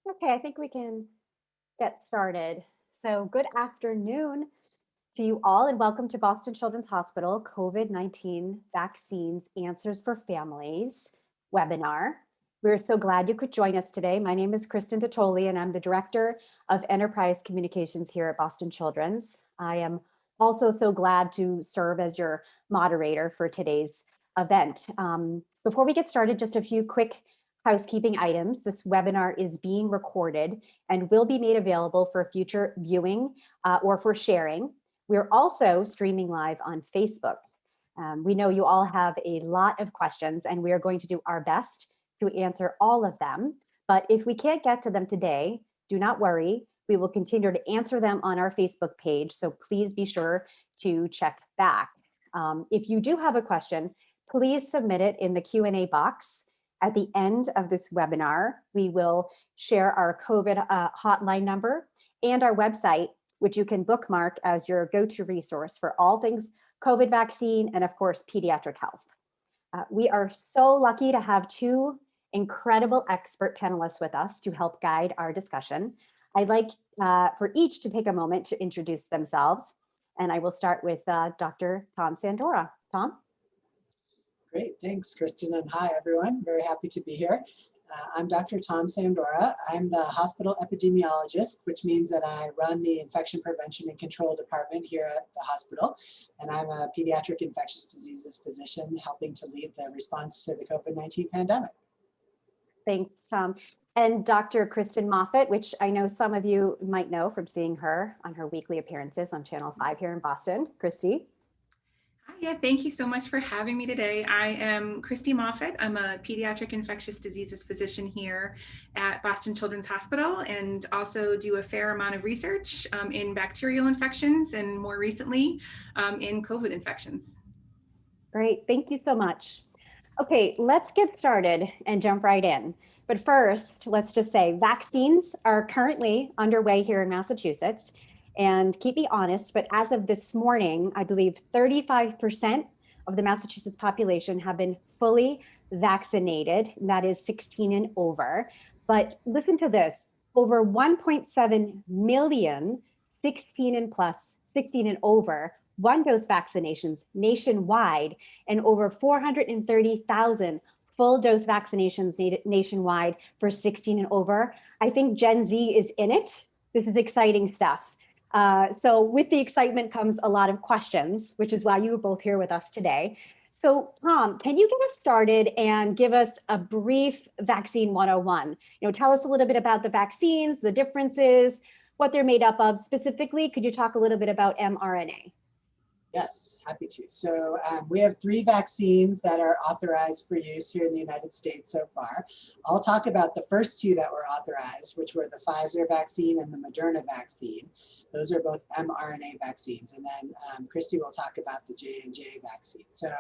Okay, I think we can get started. So, good afternoon to you all, and welcome to Boston Children's Hospital COVID-19 Vaccines Answers for Families webinar. We're so glad you could join us today. My name is Kristin Moffitt, and I'm the Director of Enterprise Communications here at Boston Children's. I am also so glad to serve as your moderator for today's event. Before we get started, just a few quick housekeeping items. This webinar is being recorded and will be made available for future viewing or for sharing. We're also streaming live on Facebook. We know you all have a lot of questions, and we are going to do our best to answer all of them. But if we can't get to them today, do not worry. We will continue to answer them on our Facebook page, so please be sure to check back. If you do have a question, please submit it in the Q&A box. At the end of this webinar, we will share our COVID hotline number and our website, which you can bookmark as your go-to resource for all things COVID vaccine and, of course, pediatric health. We are so lucky to have two incredible expert panelists with us to help guide our discussion. I'd like for each to take a moment to introduce themselves, and I will start with Dr. Tom Sandora. Tom? Great, thanks, Kristin, and hi, everyone. Very happy to be here. I'm Dr. Tom Sandora. I'm the hospital epidemiologist, which means that I run the infection prevention and control department here at the hospital. And I'm a pediatric infectious diseases physician helping to lead the response to the COVID-19 pandemic. Thanks, Tom. And Dr. Kristin Moffitt, which I know some of you might know from seeing her on her weekly appearances on Channel 5 here in Boston. Kristy? Yeah, thank you so much for having me today. I am Kristin Moffitt. I'm a pediatric infectious diseases physician here at Boston Children's Hospital, and also do a fair amount of research in bacterial infections and more recently in COVID infections. Great, thank you so much. Okay, let's get started and jump right in. But first, let's just say vaccines are currently underway here in Massachusetts. And keep me honest, but as of this morning, I believe 35% of the Massachusetts population have been fully vaccinated. That is 16 and over. But listen to this, over 1.7 million 16 and over, one-dose vaccinations nationwide, and over 430,000 full-dose vaccinations nationwide for 16 and over. I think Gen Z is in it. This is exciting stuff. So with the excitement comes a lot of questions, which is why you were both here with us today. So Tom, can you get us started and give us a brief vaccine 101? Tell us a little bit about the vaccines, the differences, what they're made up of. Specifically, could you talk a little bit about mRNA? Yes, happy to. So we have 3 vaccines that are authorized for use here in the United States so far. I'll talk about the first 2 that were authorized, which were the Pfizer vaccine and the Moderna vaccine. Those are both mRNA vaccines. And then Kristy will talk about the J&J vaccine. So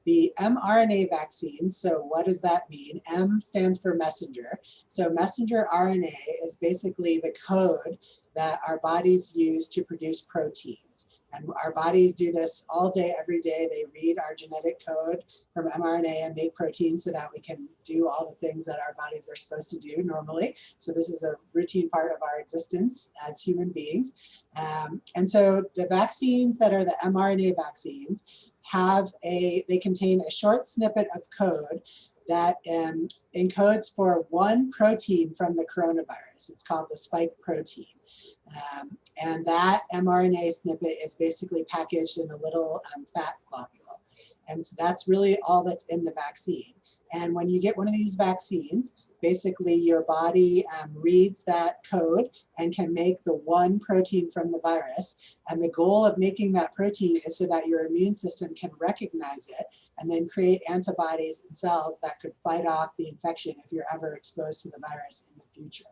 the mRNA vaccine, so what does that mean? M stands for messenger. So messenger RNA is basically the code that our bodies use to produce proteins. And our bodies do this all day, every day. They read our genetic code from mRNA and make proteins so that we can do all the things that our bodies are supposed to do normally. So this is a routine part of our existence as human beings. And so the vaccines that are the mRNA vaccines they contain a short snippet of code that encodes for one protein from the coronavirus. It's called the spike protein. And that mRNA snippet is basically packaged in a little fat globule. And so that's really all that's in the vaccine. And when you get one of these vaccines, basically your body reads that code and can make the one protein from the virus. And the goal of making that protein is so that your immune system can recognize it and then create antibodies and cells that could fight off the infection if you're ever exposed to the virus in the future.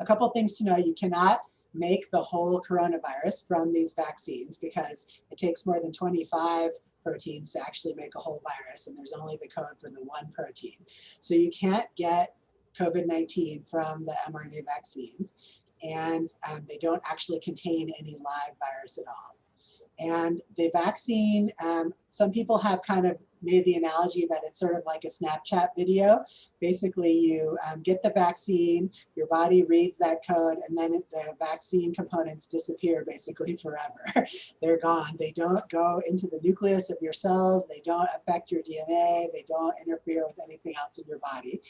A couple things to know: you cannot make the whole coronavirus from these vaccines because it takes more than 25 proteins to actually make a whole virus, and there's only the code for the one protein. So you can't get COVID-19 from the mRNA vaccines, and they don't actually contain any live virus at all. And the vaccine, some people have kind of made the analogy that it's sort of like a Snapchat video. Basically, you get the vaccine, your body reads that code, and then the vaccine components disappear basically forever. They're gone. They don't go into the nucleus of your cells. They don't affect your DNA. They don't interfere with anything else in your body.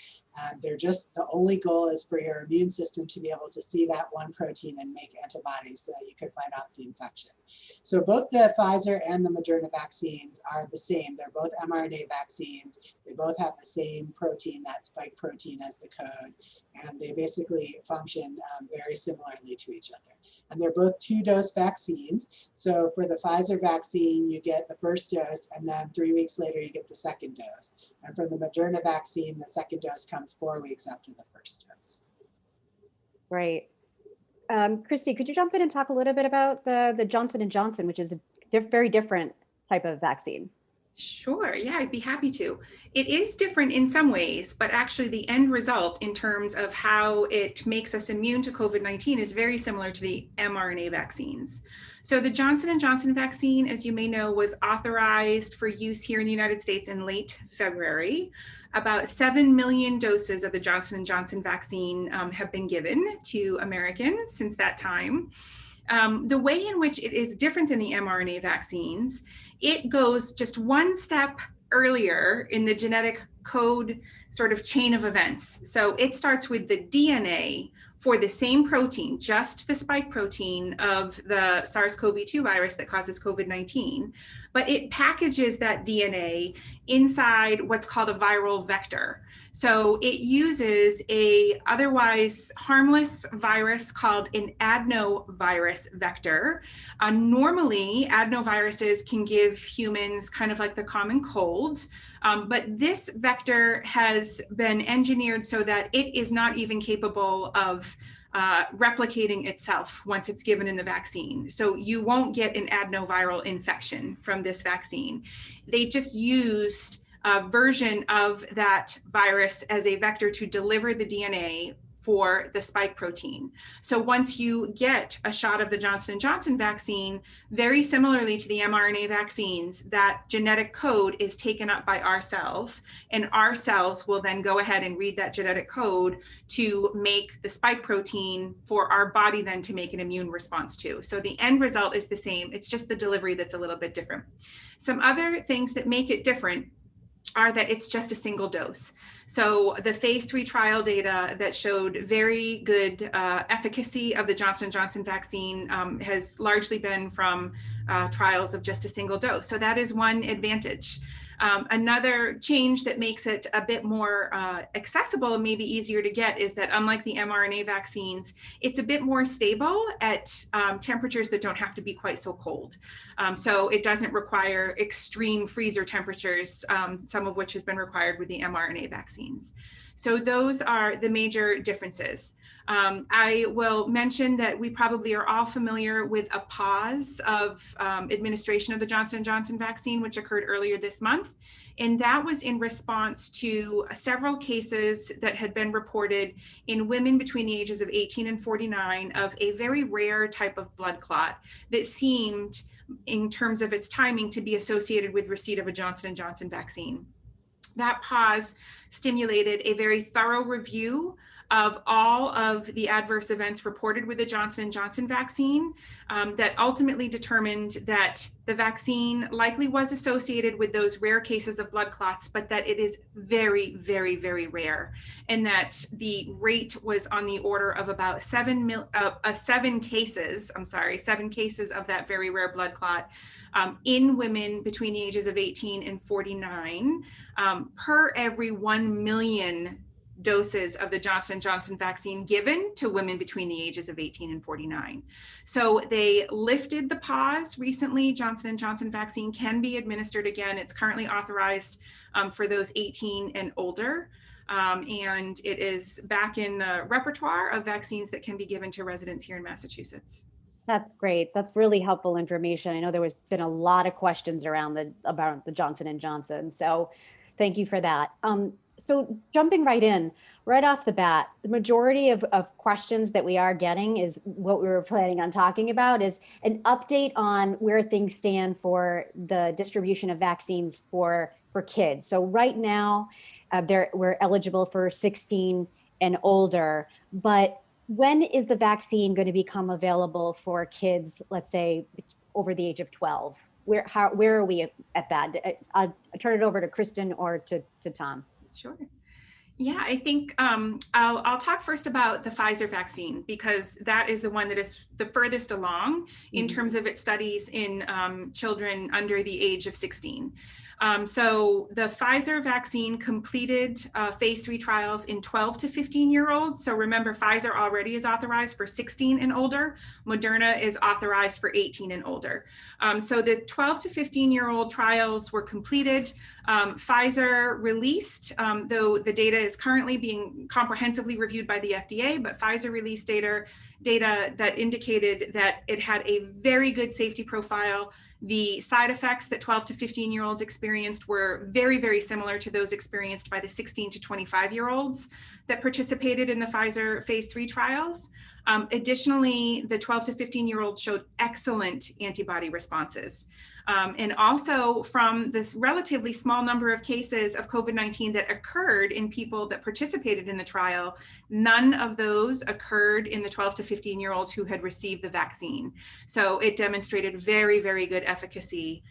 They're just, the only goal is for your immune system to be able to see that one protein and make antibodies so that you can fight off the infection. So both the Pfizer and the Moderna vaccines are the same. They're both mRNA vaccines. They both have the same protein, that spike protein as the code, and they basically function very similarly to each other. And they're both 2-dose vaccines. So for the Pfizer vaccine, you get the first dose, and then 3 weeks later, you get the second dose. And for the Moderna vaccine, the second dose comes 4 weeks after the first dose. Right. Christy, could you jump in and talk a little bit about the Johnson & Johnson, which is a very different type of vaccine? Sure. Yeah, I'd be happy to. It is different in some ways, but actually the end result in terms of how it makes us immune to COVID-19 is very similar to the mRNA vaccines. So the Johnson & Johnson vaccine, as you may know, was authorized for use here in the United States in late February. About 7 million doses of the Johnson & Johnson vaccine have been given to Americans since that time. The way in which it is different than the mRNA vaccines, it goes just one step earlier in the genetic code sort of chain of events. So it starts with the DNA for the same protein, just the spike protein of the SARS-CoV-2 virus that causes COVID-19, but it packages that DNA inside what's called a viral vector. So it uses a otherwise harmless virus called an adenovirus vector. Normally, adenoviruses can give humans kind of like the common cold, but this vector has been engineered so that it is not even capable of replicating itself once it's given in the vaccine. So you won't get an adenoviral infection from this vaccine. They just used a version of that virus as a vector to deliver the DNA for the spike protein. So once you get a shot of the Johnson & Johnson vaccine, very similarly to the mRNA vaccines, that genetic code is taken up by our cells, and our cells will then go ahead and read that genetic code to make the spike protein for our body then to make an immune response to. So the end result is the same, it's just the delivery that's a little bit different. Some other things that make it different are that it's just a single dose. So the phase 3 trial data that showed very good efficacy of the Johnson & Johnson vaccine has largely been from trials of just a single dose. So that is one advantage. Another change that makes it a bit more accessible and maybe easier to get is that unlike the mRNA vaccines, it's a bit more stable at temperatures that don't have to be quite so cold. So it doesn't require extreme freezer temperatures, some of which has been required with the mRNA vaccines. So those are the major differences. I will mention that we probably are all familiar with a pause of administration of the Johnson & Johnson vaccine, which occurred earlier this month. And that was in response to several cases that had been reported in women between the ages of 18 and 49 of a very rare type of blood clot that seemed, in terms of its timing, to be associated with receipt of a Johnson & Johnson vaccine. That pause stimulated a very thorough review of all of the adverse events reported with the Johnson & Johnson vaccine that ultimately determined that the vaccine likely was associated with those rare cases of blood clots, but that it is very, very, very rare. And that the rate was on the order of about 7 cases of that very rare blood clot in women between the ages of 18 and 49 per every 1 million doses of the Johnson & Johnson vaccine given to women between the ages of 18 and 49. So they lifted the pause recently. Johnson & Johnson vaccine can be administered again. It's currently authorized for those 18 and older. And it is back in the repertoire of vaccines that can be given to residents here in Massachusetts. That's great. That's really helpful information. I know there was been a lot of questions about the Johnson & Johnson. So thank you for that. So jumping right in, right off the bat, the majority of questions that we are getting is what we were planning on talking about is an update on where things stand for the distribution of vaccines for kids. So right now, we're eligible for 16 and older, but when is the vaccine going to become available for kids, let's say over the age of 12? Where are we at that? I'll turn it over to Kristin or to Tom. Sure. Yeah, I think I'll talk first about the Pfizer vaccine, because that is the one that is the furthest along in terms of its studies in children under the age of 16. So the Pfizer vaccine completed phase 3 trials in 12 to 15-year-olds. So remember, Pfizer already is authorized for 16 and older. Moderna is authorized for 18 and older. So the 12 to 15-year-old trials were completed. Pfizer released, though the data is currently being comprehensively reviewed by the FDA, but Pfizer released data that indicated that it had a very good safety profile. The side effects that 12 to 15-year-olds experienced were very, very similar to those experienced by the 16 to 25-year-olds that participated in the Pfizer phase 3 trials. Additionally, the 12 to 15-year-olds showed excellent antibody responses. And also, from this relatively small number of cases of COVID-19 that occurred in people that participated in the trial, none of those occurred in the 12 to 15-year-olds who had received the vaccine. So it demonstrated very, very good efficacy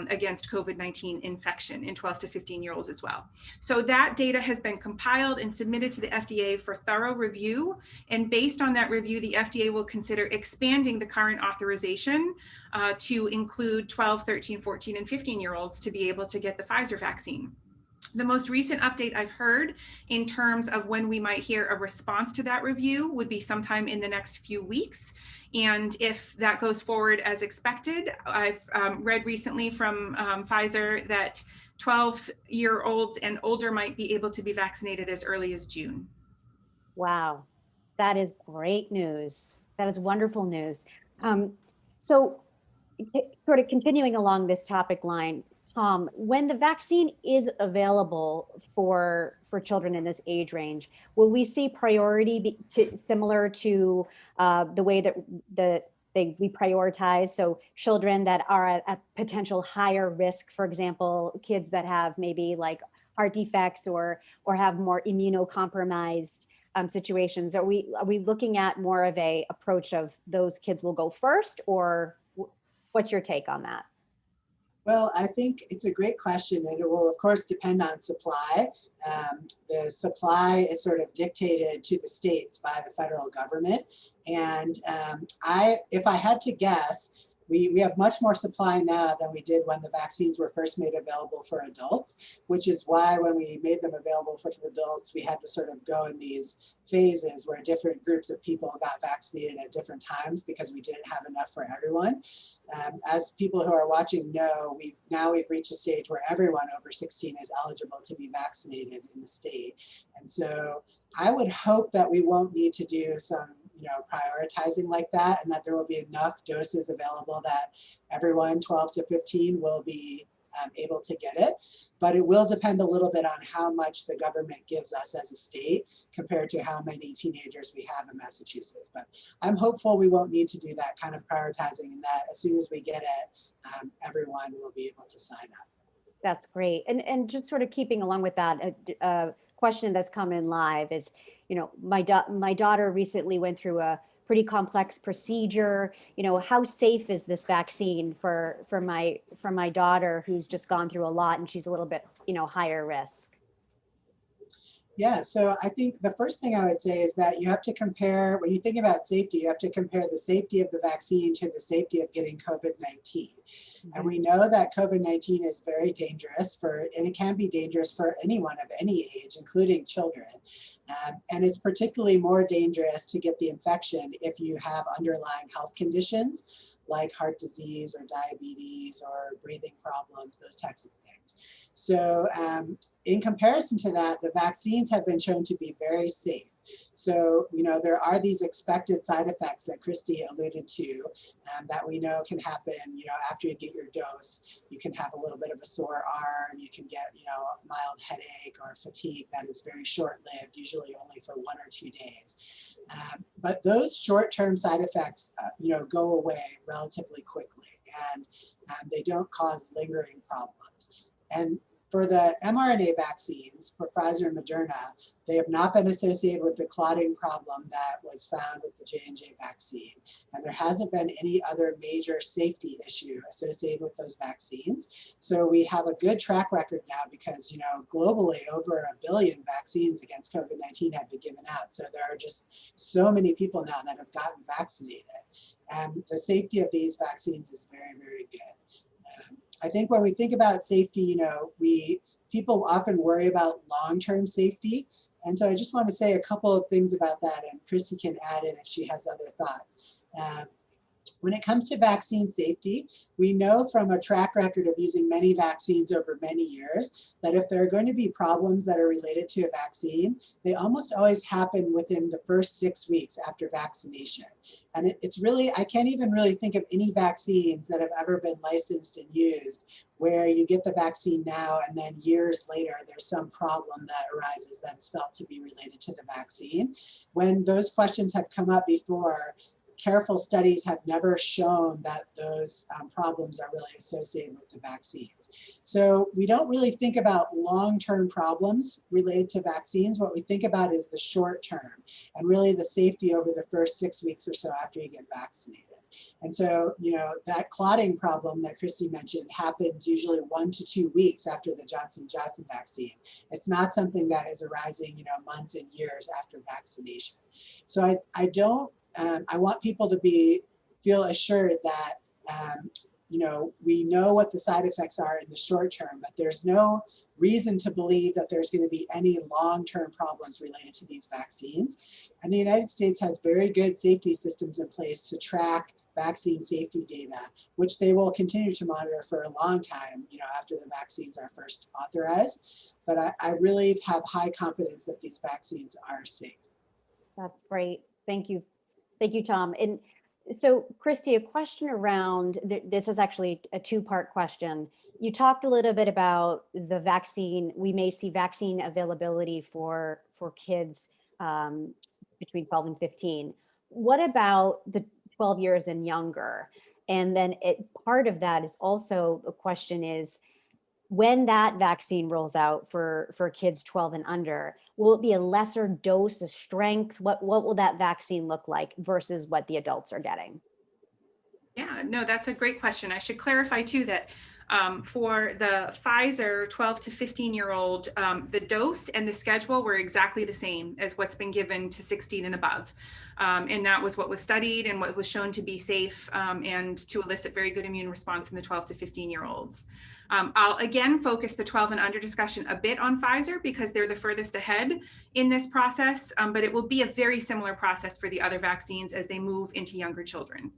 against COVID-19 infection in 12 to 15-year-olds as well. So that data has been compiled and submitted to the FDA for thorough review. And based on that review, the FDA will consider expanding the current authorization to include 12, 13, 14, and 15-year-olds to be able to get the Pfizer vaccine. The most recent update I've heard in terms of when we might hear a response to that review would be sometime in the next few weeks. And if that goes forward as expected, I've read recently from Pfizer that 12-year-olds and older might be able to be vaccinated as early as June. Wow, that is great news. That is wonderful news. So sort of continuing along this topic line, Tom, when the vaccine is available for children in this age range, will we see priority similar to the way that we prioritize? So children that are at a potential higher risk, for example, kids that have maybe like heart defects or have more immunocompromised situations. Are we looking at more of a approach of those kids will go first, or what's your take on that? Well, I think it's a great question, and it will, of course, depend on supply. The supply is sort of dictated to the states by the federal government. And if I had to guess, we have much more supply now than we did when the vaccines were first made available for adults, which is why when we made them available for adults, we had to sort of go in these phases where different groups of people got vaccinated at different times because we didn't have enough for everyone. As people who are watching know, we've reached a stage where everyone over 16 is eligible to be vaccinated in the state. And so I would hope that we won't need to do some prioritizing like that, and that there will be enough doses available that everyone 12 to 15 will be able to get it. But it will depend a little bit on how much the government gives us as a state compared to how many teenagers we have in Massachusetts. But I'm hopeful we won't need to do that kind of prioritizing, and that as soon as we get it, everyone will be able to sign up. That's great. And just sort of keeping along with that, a question that's come in live is, my daughter recently went through a pretty complex procedure. How safe is this vaccine for my daughter who's just gone through a lot and she's a little bit, higher risk? Yeah, so I think the first thing I would say is that you have to compare, when you think about safety, you have to compare the safety of the vaccine to the safety of getting COVID-19. Mm-hmm. And we know that COVID-19 is very dangerous and it can be dangerous for anyone of any age, including children. And it's particularly more dangerous to get the infection if you have underlying health conditions like heart disease or diabetes or breathing problems, those types of things. So in comparison to that, the vaccines have been shown to be very safe. So, there are these expected side effects that Kristi alluded to that we know can happen, after you get your dose. You can have a little bit of a sore arm, you can get, a mild headache or fatigue that is very short-lived, usually only for 1 or 2 days. But those short-term side effects, go away relatively quickly, and they don't cause lingering problems. And For the mRNA vaccines, for Pfizer and Moderna, they have not been associated with the clotting problem that was found with the J&J vaccine. And there hasn't been any other major safety issue associated with those vaccines. So we have a good track record now because, you know, globally over 1 billion vaccines against COVID-19 have been given out. So there are just so many people now that have gotten vaccinated. And the safety of these vaccines is very, very good. I think when we think about safety, you know, people often worry about long-term safety. And so I just want to say a couple of things about that, and Kristin can add in if she has other thoughts. When it comes to vaccine safety, we know from a track record of using many vaccines over many years that if there are going to be problems that are related to a vaccine, they almost always happen within the first 6 weeks after vaccination. And it's really, I can't even really think of any vaccines that have ever been licensed and used where you get the vaccine now and then years later there's some problem that arises that's felt to be related to the vaccine. When those questions have come up before, careful studies have never shown that those problems are really associated with the vaccines. So we don't really think about long-term problems related to vaccines. What we think about is the short term and really the safety over the first 6 weeks or so after you get vaccinated. And so, you know, that clotting problem that Kristin mentioned happens usually 1 to 2 weeks after the Johnson & Johnson vaccine. It's not something that is arising, you know, months and years after vaccination. So I want people to feel assured that, you know, we know what the side effects are in the short term, but there's no reason to believe that there's going to be any long-term problems related to these vaccines. And the United States has very good safety systems in place to track vaccine safety data, which they will continue to monitor for a long time, you know, after the vaccines are first authorized. But I really have high confidence that these vaccines are safe. That's great. Thank you. Thank you, Tom. And so, Kristy, a question around, this is actually a two-part question. You talked a little bit about the vaccine. We may see vaccine availability for kids between 12 and 15. What about the 12 years and younger? And then part of that is also a question is, when that vaccine rolls out for kids 12 and under, will it be a lesser dose, a strength? What will that vaccine look like versus what the adults are getting? Yeah, no, that's a great question. I should clarify too that for the Pfizer 12 to 15-year-old, the dose and the schedule were exactly the same as what's been given to 16 and above. And that was what was studied and what was shown to be safe and to elicit very good immune response in the 12 to 15-year-olds. I'll again focus the 12 and under discussion a bit on Pfizer because they're the furthest ahead in this process, but it will be a very similar process for the other vaccines as they move into younger children.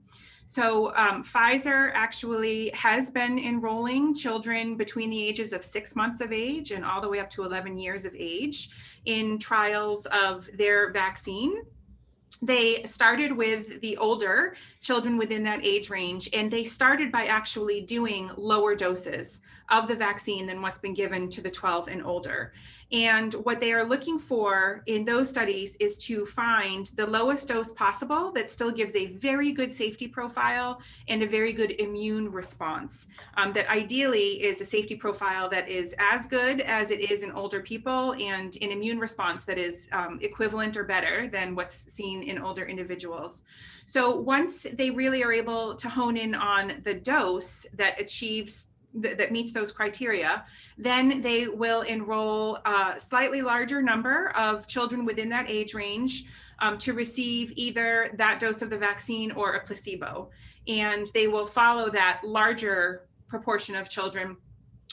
So Pfizer actually has been enrolling children between the ages of 6 months of age and all the way up to 11 years of age in trials of their vaccine. They started with the older children within that age range, and they started by actually doing lower doses of the vaccine than what's been given to the 12 and older. And what they are looking for in those studies is to find the lowest dose possible that still gives a very good safety profile and a very good immune response. That ideally is a safety profile that is as good as it is in older people and an immune response that is equivalent or better than what's seen in older individuals. So once they really are able to hone in on the dose that achieves that meets those criteria, then they will enroll a slightly larger number of children within that age range to receive either that dose of the vaccine or a placebo. And they will follow that larger proportion of children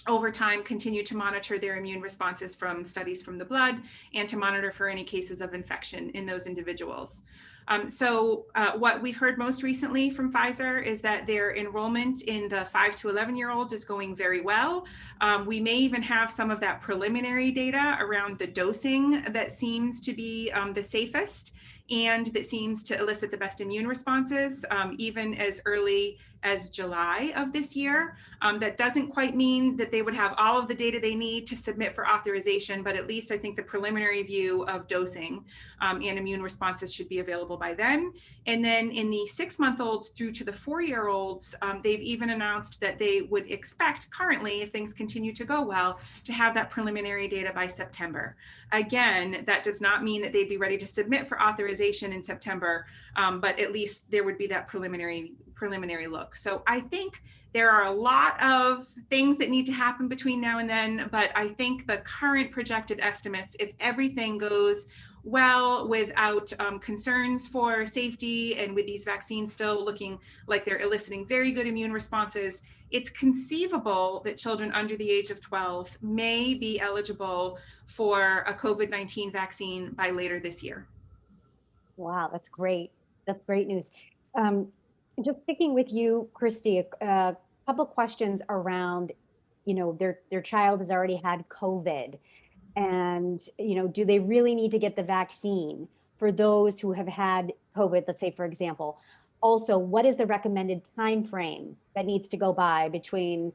over time, continue to monitor their immune responses from studies from the blood and to monitor for any cases of infection in those individuals. So what we've heard most recently from Pfizer is that their enrollment in the 5 to 11-year-olds is going very well. We may even have some of that preliminary data around the dosing that seems to be the safest and that seems to elicit the best immune responses, even as early as July of this year. That doesn't quite mean that they would have all of the data they need to submit for authorization, but at least I think the preliminary view of dosing and immune responses should be available by then. And then in the 6-month-olds through to the 4-year-olds, they've even announced that they would expect currently, if things continue to go well, to have that preliminary data by September. Again, that does not mean that they'd be ready to submit for authorization in September, but at least there would be that preliminary look. So I think there are a lot of things that need to happen between now and then, but I think the current projected estimates, if everything goes well without concerns for safety and with these vaccines still looking like they're eliciting very good immune responses, it's conceivable that children under the age of 12 may be eligible for a COVID-19 vaccine by later this year. Wow, that's great. That's great news. Just sticking with you, Kristi, a couple questions around, their child has already had COVID, and, do they really need to get the vaccine for those who have had COVID, let's say, for example? Also, what is the recommended time frame that needs to go by between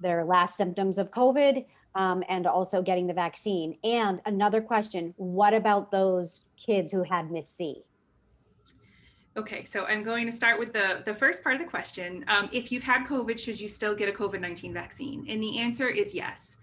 their last symptoms of COVID and also getting the vaccine? And another question, what about those kids who had Miss C? Okay, so I'm going to start with the first part of the question. If you've had COVID, should you still get a COVID-19 vaccine? And the answer is yes.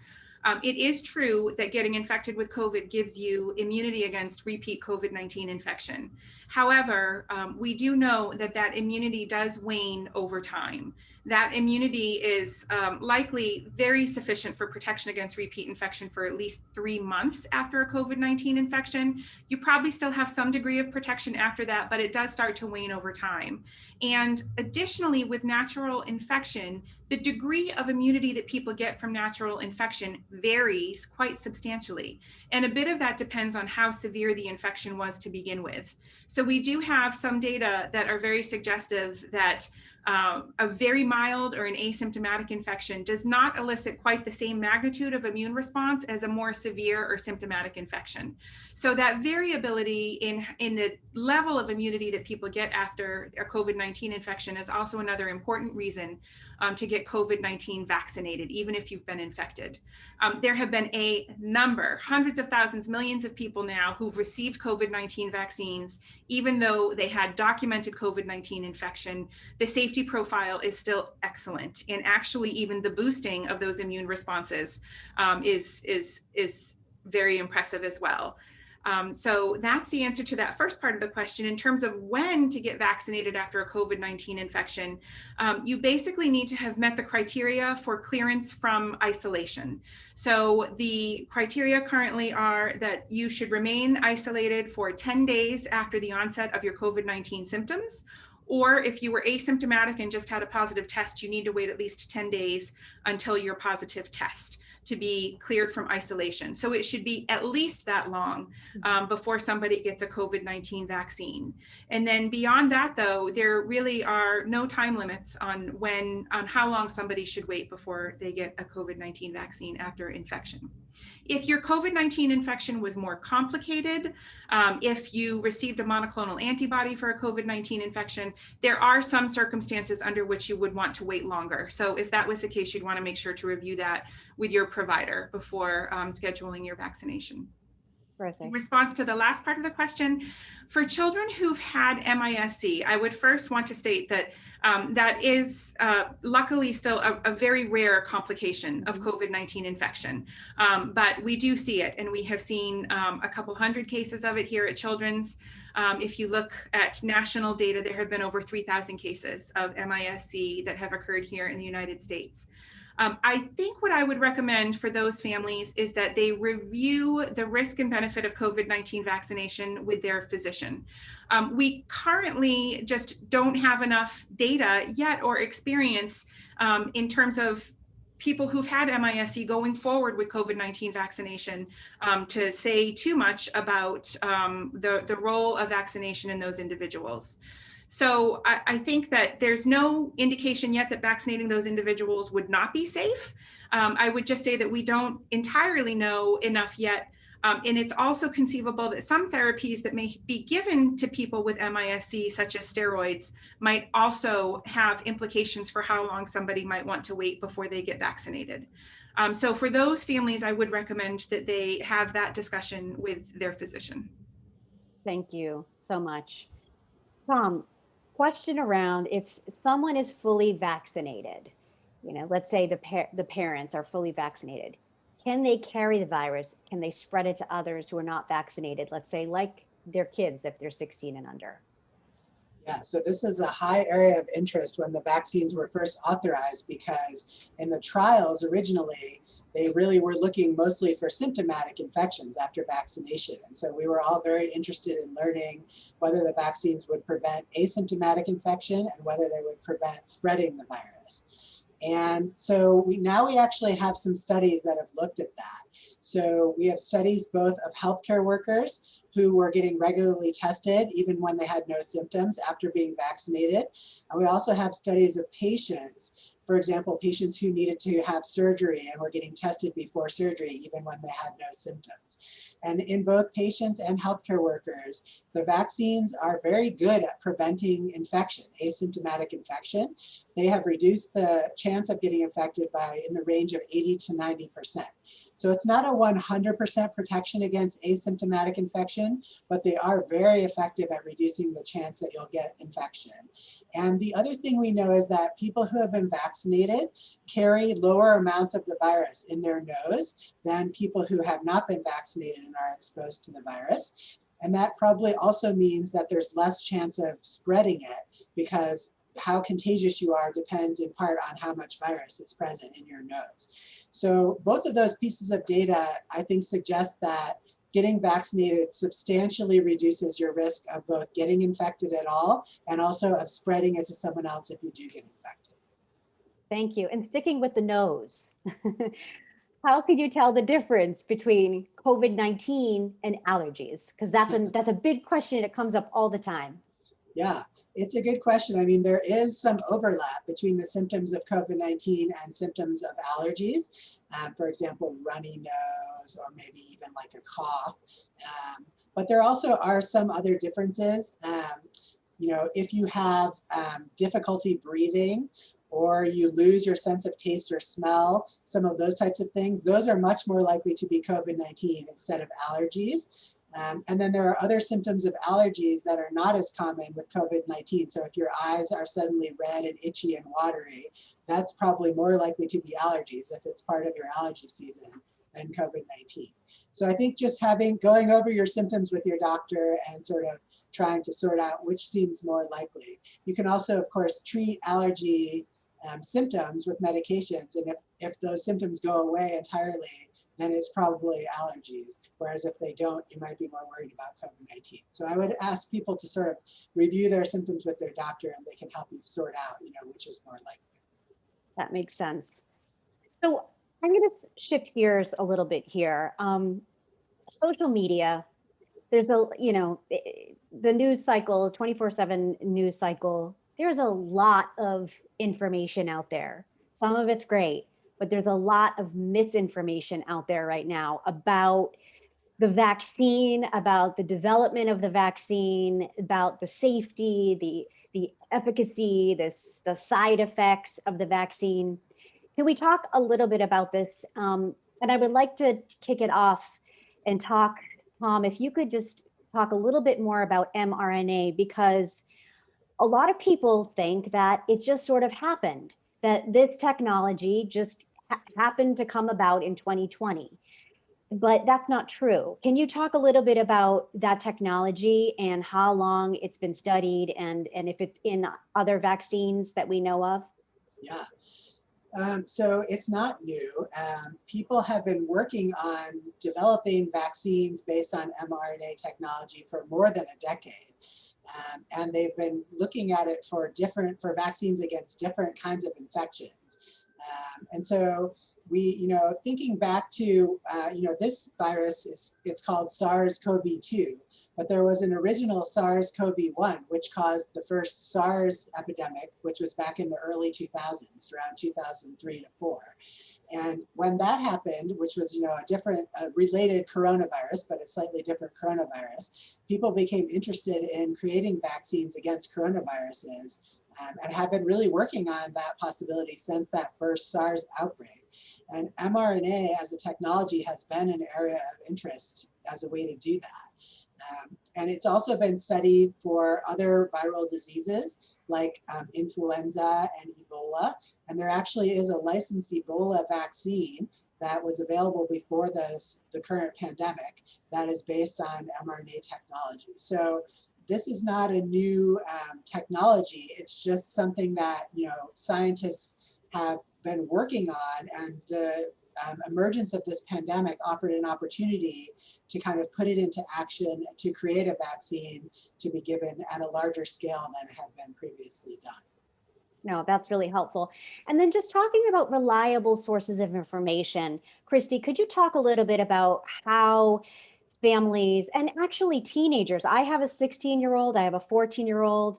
It is true that getting infected with COVID gives you immunity against repeat COVID-19 infection. However, we do know that that immunity does wane over time. That immunity is likely very sufficient for protection against repeat infection for at least 3 months after a COVID-19 infection. You probably still have some degree of protection after that, but it does start to wane over time. And additionally, with natural infection, the degree of immunity that people get from natural infection varies quite substantially. And a bit of that depends on how severe the infection was to begin with. So we do have some data that are very suggestive that a very mild or an asymptomatic infection does not elicit quite the same magnitude of immune response as a more severe or symptomatic infection. So that variability in the level of immunity that people get after a COVID-19 infection is also another important reason to get COVID-19 vaccinated, even if you've been infected. There have been a number, hundreds of thousands, millions of people now who've received COVID-19 vaccines, even though they had documented COVID-19 infection. The safety profile is still excellent. And actually, even the boosting of those immune responses is very impressive as well. So that's the answer to that first part of the question. In terms of when to get vaccinated after a COVID-19 infection, you basically need to have met the criteria for clearance from isolation. So the criteria currently are that you should remain isolated for 10 days after the onset of your COVID-19 symptoms. Or if you were asymptomatic and just had a positive test, you need to wait at least 10 days until your positive test to be cleared from isolation. So it should be at least that long before somebody gets a COVID-19 vaccine. And then beyond that, though, there really are no time limits on how long somebody should wait before they get a COVID-19 vaccine after infection. If your COVID-19 infection was more complicated, if you received a monoclonal antibody for a COVID-19 infection, there are some circumstances under which you would want to wait longer. So if that was the case, you'd want to make sure to review that with your provider before scheduling your vaccination. Perfect. In response to the last part of the question, for children who've had MIS-C, I would first want to state that that is luckily still a very rare complication of COVID-19 infection. But we do see it, and we have seen a couple hundred cases of it here at Children's. If you look at national data, there have been over 3,000 cases of MIS-C that have occurred here in the United States. I think what I would recommend for those families is that they review the risk and benefit of COVID-19 vaccination with their physician. We currently just don't have enough data yet or experience in terms of people who've had MIS-C going forward with COVID-19 vaccination to say too much about the role of vaccination in those individuals. So I think that there's no indication yet that vaccinating those individuals would not be safe. I would just say that we don't entirely know enough yet And it's also conceivable that some therapies that may be given to people with MIS-C, such as steroids, might also have implications for how long somebody might want to wait before they get vaccinated. So for those families, I would recommend that they have that discussion with their physician. Thank you so much. Tom, question around if someone is fully vaccinated, let's say the parents are fully vaccinated, can they carry the virus? Can they spread it to others who are not vaccinated? Let's say like their kids if they're 16 and under. Yeah, so this is a high area of interest when the vaccines were first authorized, because in the trials originally, they really were looking mostly for symptomatic infections after vaccination. And so we were all very interested in learning whether the vaccines would prevent asymptomatic infection and whether they would prevent spreading the virus. And so now we actually have some studies that have looked at that. So we have studies both of healthcare workers who were getting regularly tested even when they had no symptoms after being vaccinated. And we also have studies of patients, for example, patients who needed to have surgery and were getting tested before surgery even when they had no symptoms. And in both patients and healthcare workers, the vaccines are very good at preventing infection, asymptomatic infection. They have reduced the chance of getting infected by in the range of 80 to 90%. So it's not a 100% protection against asymptomatic infection, but they are very effective at reducing the chance that you'll get infection. And the other thing we know is that people who have been vaccinated carry lower amounts of the virus in their nose than people who have not been vaccinated and are exposed to the virus. And that probably also means that there's less chance of spreading it, because how contagious you are depends in part on how much virus is present in your nose. So both of those pieces of data, I think, suggest that getting vaccinated substantially reduces your risk of both getting infected at all and also of spreading it to someone else if you do get infected. Thank you. And sticking with the nose, how could you tell the difference between COVID-19 and allergies? Because that's a big question. It comes up all the time. Yeah, it's a good question. I mean, there is some overlap between the symptoms of COVID-19 and symptoms of allergies. For example, runny nose or maybe even like a cough. But there also are some other differences. If you have difficulty breathing, or you lose your sense of taste or smell, some of those types of things, those are much more likely to be COVID-19 instead of allergies. And then there are other symptoms of allergies that are not as common with COVID-19. So if your eyes are suddenly red and itchy and watery, that's probably more likely to be allergies if it's part of your allergy season than COVID-19. So I think just going over your symptoms with your doctor and sort of trying to sort out which seems more likely. You can also, of course, treat allergy symptoms with medications. And if those symptoms go away entirely, then it's probably allergies. Whereas if they don't, you might be more worried about COVID-19. So I would ask people to sort of review their symptoms with their doctor, and they can help you sort out, which is more likely. That makes sense. So I'm going to shift gears a little bit here. Social media, there's the news cycle, 24/7 news cycle, there's a lot of information out there. Some of it's great, but there's a lot of misinformation out there right now about the vaccine, about the development of the vaccine, about the safety, the efficacy, the side effects of the vaccine. Can we talk a little bit about this? And I would like to kick it off and talk, Tom, if you could just talk a little bit more about mRNA, because a lot of people think that it just sort of happened, that this technology just happened to come about in 2020. But that's not true. Can you talk a little bit about that technology and how long it's been studied, and if it's in other vaccines that we know of? Yeah. So it's not new. People have been working on developing vaccines based on mRNA technology for more than a decade. And they've been looking at it for vaccines against different kinds of infections. And so we, thinking back to, this virus it's called SARS-CoV-2, but there was an original SARS-CoV-1, which caused the first SARS epidemic, which was back in the early 2000s, around 2003 to 4. And when that happened, which was, a different related coronavirus, but a slightly different coronavirus, people became interested in creating vaccines against coronaviruses and have been really working on that possibility since that first SARS outbreak. And mRNA as a technology has been an area of interest as a way to do that. And it's also been studied for other viral diseases like influenza and Ebola. And there actually is a licensed Ebola vaccine that was available before the current pandemic that is based on mRNA technology. So this is not a new technology. It's just something that scientists have been working on, and the emergence of this pandemic offered an opportunity to kind of put it into action to create a vaccine to be given at a larger scale than had been previously done. No, that's really helpful. And then just talking about reliable sources of information, Kristy, could you talk a little bit about how families and actually teenagers? I have a 16-year-old, I have a 14-year-old.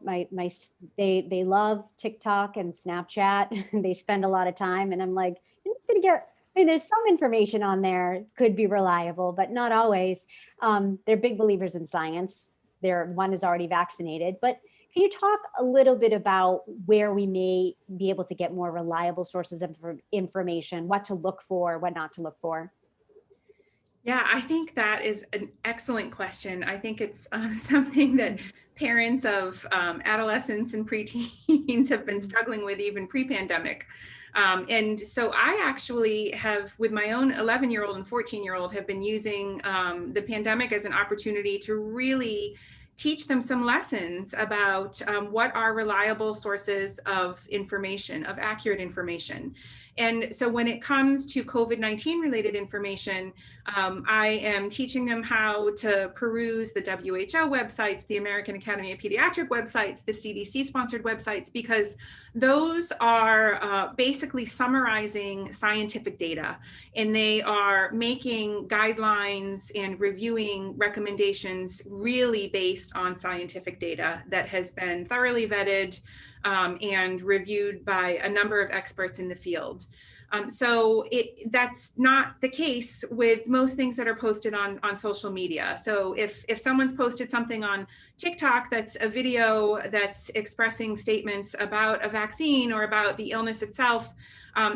They love TikTok and Snapchat, and they spend a lot of time. And I'm like, you're going to get. I mean, there's some information on there could be reliable, but not always. They're big believers in science. One is already vaccinated, but can you talk a little bit about where we may be able to get more reliable sources of information, what to look for, what not to look for? Yeah, I think that is an excellent question. I think it's something that parents of adolescents and preteens have been struggling with even pre-pandemic. And so I actually have, with my own 11-year-old and 14-year-old, have been using the pandemic as an opportunity to really teach them some lessons about what are reliable sources of information, of accurate information. And so when it comes to COVID-19 related information, I am teaching them how to peruse the WHO websites, the American Academy of Pediatric websites, the CDC sponsored websites, because those are basically summarizing scientific data, and they are making guidelines and reviewing recommendations really based on scientific data that has been thoroughly vetted and reviewed by a number of experts in the field. So that's not the case with most things that are posted on social media. So if someone's posted something on TikTok that's a video that's expressing statements about a vaccine or about the illness itself,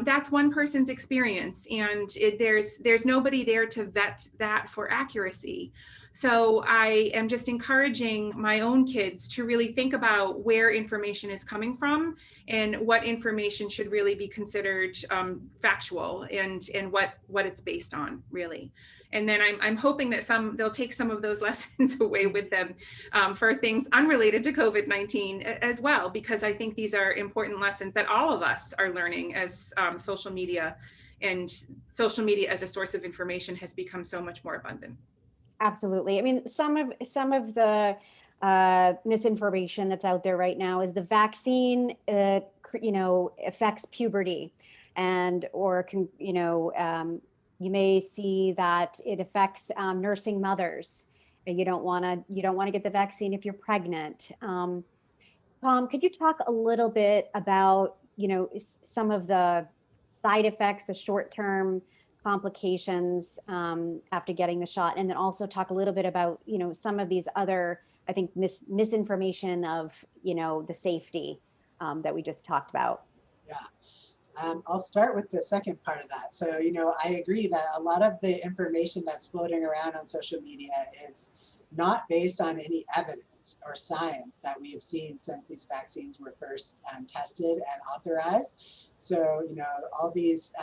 that's one person's experience, and there's nobody there to vet that for accuracy. So I am just encouraging my own kids to really think about where information is coming from and what information should really be considered factual and what it's based on, really. And then I'm hoping that they'll take some of those lessons away with them for things unrelated to COVID-19 as well, because I think these are important lessons that all of us are learning as social media as a source of information has become so much more abundant. Absolutely. I mean, some of the misinformation that's out there right now is the vaccine, affects puberty, you may see that it affects nursing mothers. You don't want to get the vaccine if you're pregnant. Tom, could you talk a little bit about some of the side effects, the short-term complications after getting the shot, and then also talk a little bit about some of these other, I think, misinformation of the safety that we just talked about? Yeah. I'll start with the second part of that. So, I agree that a lot of the information that's floating around on social media is not based on any evidence or science that we have seen since these vaccines were first tested and authorized. So, all these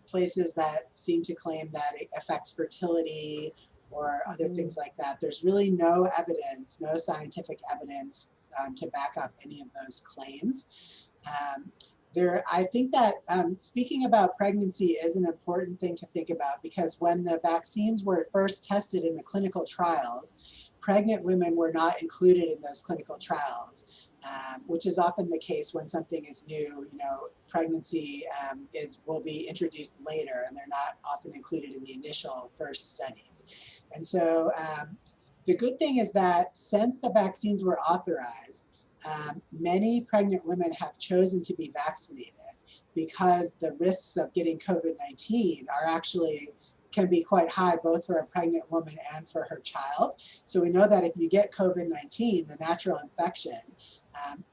places that seem to claim that it affects fertility or other things like that, there's really no evidence, no scientific evidence to back up any of those claims. I think that speaking about pregnancy is an important thing to think about, because when the vaccines were first tested in the clinical trials, pregnant women were not included in those clinical trials, which is often the case when something is new. Pregnancy will be introduced later, and they're not often included in the initial first studies. And so the good thing is that since the vaccines were authorized, many pregnant women have chosen to be vaccinated. because the risks of getting COVID-19 are actually can be quite high, both for a pregnant woman and for her child. So we know that if you get COVID-19, the natural infection,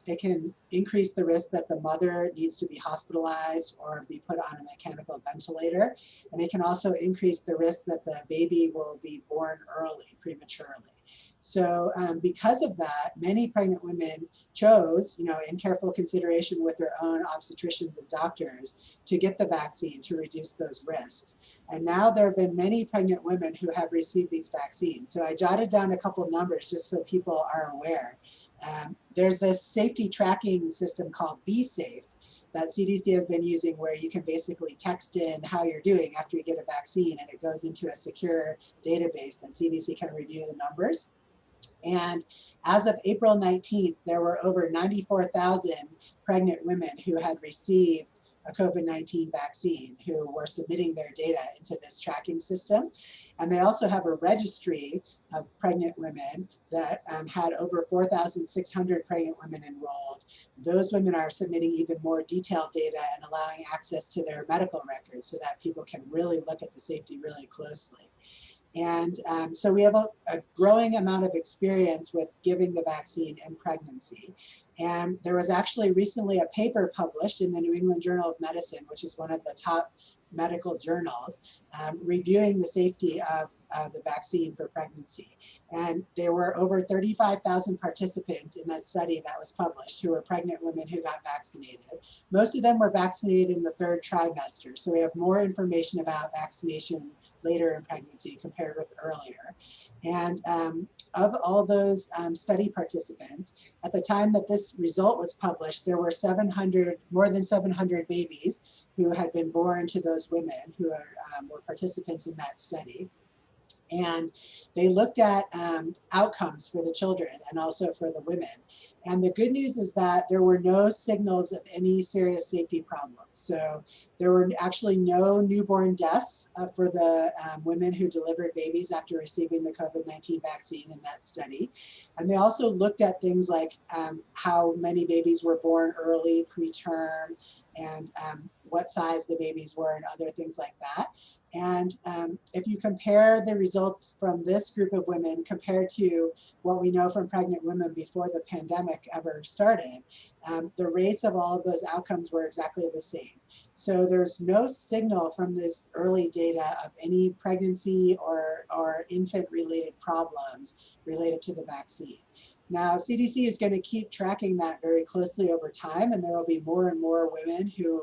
it can increase the risk that the mother needs to be hospitalized or be put on a mechanical ventilator. And it can also increase the risk that the baby will be born early, prematurely. So because of that, many pregnant women chose, in careful consideration with their own obstetricians and doctors, to get the vaccine to reduce those risks. And now there have been many pregnant women who have received these vaccines. So I jotted down a couple numbers just so people are aware. There's this safety tracking system called BSafe that CDC has been using, where you can basically text in how you're doing after you get a vaccine, and it goes into a secure database that CDC can review the numbers. And as of April 19th, there were over 94,000 pregnant women who had received a COVID-19 vaccine who were submitting their data into this tracking system. And they also have a registry of pregnant women that had over 4,600 pregnant women enrolled. Those women are submitting even more detailed data and allowing access to their medical records so that people can really look at the safety really closely. And so we have a growing amount of experience with giving the vaccine in pregnancy. And there was actually recently a paper published in the New England Journal of Medicine, which is one of the top medical journals, reviewing the safety of the vaccine for pregnancy. And there were over 35,000 participants in that study that was published who were pregnant women who got vaccinated. Most of them were vaccinated in the third trimester. So we have more information about vaccination later in pregnancy compared with earlier. And of all those study participants, at the time that this result was published, there were more than 700 babies who had been born to those women who were participants in that study. And they looked at outcomes for the children and also for the women. And the good news is that there were no signals of any serious safety problems. So there were actually no newborn deaths for the women who delivered babies after receiving the COVID-19 vaccine in that study. And they also looked at things like how many babies were born early, preterm, and what size the babies were and other things like that. And if you compare the results from this group of women compared to what we know from pregnant women before the pandemic ever started, the rates of all of those outcomes were exactly the same. So there's no signal from this early data of any pregnancy or infant-related problems related to the vaccine. Now, CDC is going to keep tracking that very closely over time, and there will be more and more women who